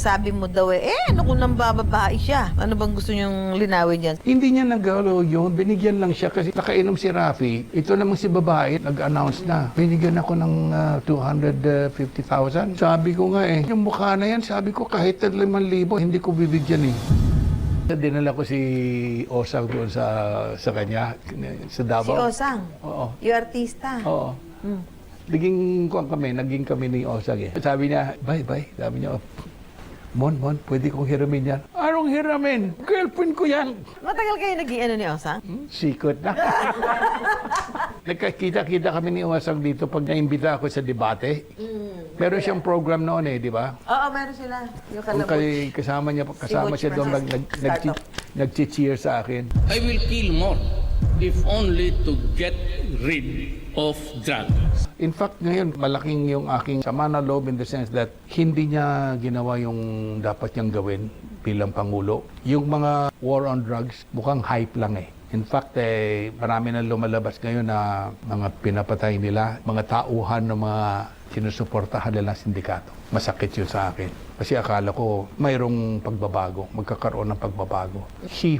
sabi mo daw ano kung nang bababae siya? Ano bang gusto niyong linawin dyan? Hindi niya nag-alo yun. Binigyan lang siya kasi nakainom si Rafi. Ito namang si babae, nag-announce na. Binigyan ako ng 250,000. Sabi ko nga yung mukha na yan, sabi ko kahit 5,000, hindi ko bibigyan eh. Dinala ko si Osang doon sa kanya, sa Davao. Si Osang? Oo. Yung artista? Oo. Naging kami ni Osang eh. Sabi niya, bye. Sabi niya, Mon, pwede kong hiramin yan. Anong hiramin? Girlfriend ko yan. Matagal kayo naging ni Osang? Secret na. Nagkakita-kita kami ni Osang dito pag naimbita ako sa debate. Meron siyang program noon di ba? Oo, meron sila. Yung Kasama siya doon nag-cheer sa akin. I will kill more if only to get rid of drugs. In fact, ngayon, malaking yung aking sama na loob in the sense that hindi niya ginawa yung dapat niyang gawin bilang Pangulo. Yung mga war on drugs, mukhang hype lang In fact, marami na lumalabas ngayon na mga pinapatay nila, mga tauhan ng mga sinusuportahan nila sindikato. Masakit yun sa akin. Kasi akala ko mayroong pagbabago, magkakaroon ng pagbabago. He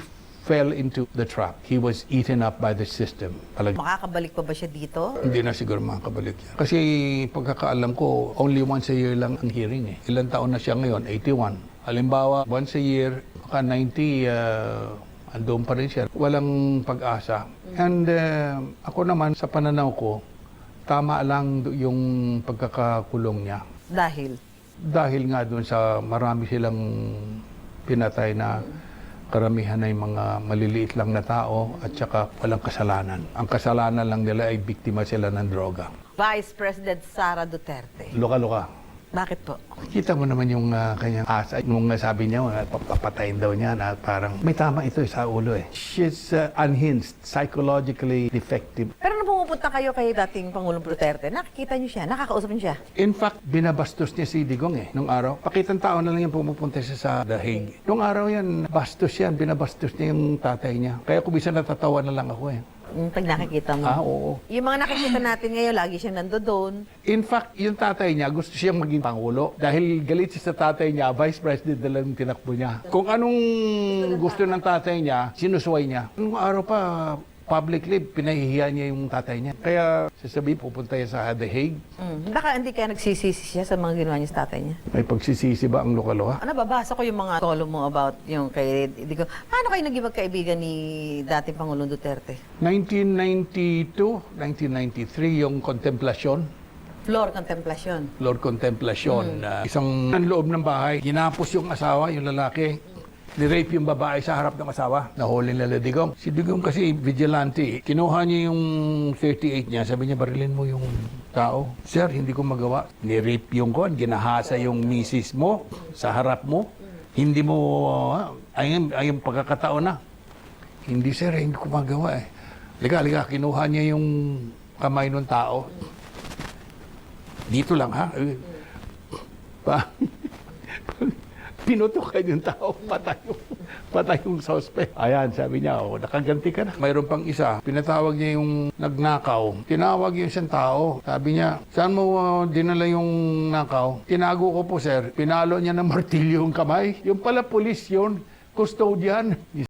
fell into the trap. He was eaten up by the system. Makakabalik pa ba siya dito? Hindi na siguro makakabalik yan. Kasi pagkakaalam ko, only once a year lang ang hearing Ilang taon na siya ngayon? 81. Halimbawa, once a year, baka 90, andun pa rin siya. Walang pag-asa. And ako naman, sa pananaw ko, tama lang yung pagkakakulong niya. Dahil? Dahil nga doon sa marami silang pinatay na karamihan ay mga maliliit lang na tao at saka walang kasalanan. Ang kasalanan lang nila ay biktima sila ng droga. Vice President Sara Duterte. Luka-luka. Bakit po? Kita mo naman yung kanyang asa. Nung sabi niya, papatayin daw niya na parang may tama ito sa ulo She's unhinged, psychologically defective. Pero nung pumupunta kayo kay dating Pangulong Duterte, nakikita niyo siya, nakakausap niyo siya? In fact, binabastos niya si Digong nung araw. Pakitang tao na lang yung pumupunta siya sa The Hague. Nung araw yan, bastos yan, binabastos niya yung tatay niya. Kaya kung bisa natatawa na lang ako Yung pag nakikita mo? Oo. Yung mga nakikita natin ngayon, lagi siyang nandoon. In fact, yung tatay niya, gusto siyang maging Pangulo. Dahil galit siya sa tatay niya, Vice President na lang tinakbo niya. Kung anong gusto ng tatay niya, sinusuway niya. Nung araw pa, publicly, pinahihiya niya yung tatay niya. Kaya sasabihin, pupunta niya sa The Hague. Baka hindi kaya nagsisisi siya sa mga ginawa niya sa tatay niya? May pagsisisi ba ang luka-luka? Nababasa ko yung mga column mo about yung kay Digong. Paano kayo naging magkaibigan ni dating Pangulong Duterte? 1992, 1993, yung kontemplasyon. Flor Contemplacion. Lord Contemplacion. Isang loob ng bahay, ginapos yung asawa, yung lalaki. Ni-rape yung babae sa harap ng asawa. Nahuli nila Digong. Si Digong kasi vigilante. Kinuha niya yung 38 niya. Sabi niya, barilin mo yung tao. Sir, hindi ko magawa. Ni-rape yung kon. Ginahasa yung misis mo sa harap mo. Hindi mo, ayun pagkakataon na. Hindi sir, hindi ko magawa Liga, kinuha niya yung kamay ng tao. Dito lang pinutukan yung tao, patay yung suspect. Ayan, sabi niya, nakaganti ka na. Mayroon pang isa, pinatawag niya yung nagnakaw. Tinawag yung isang tao. Sabi niya, saan mo dinala yung nakaw? Tinago ko po, sir. Pinalo niya ng martilyo yung kamay. Yung pala pulis yun, custodian.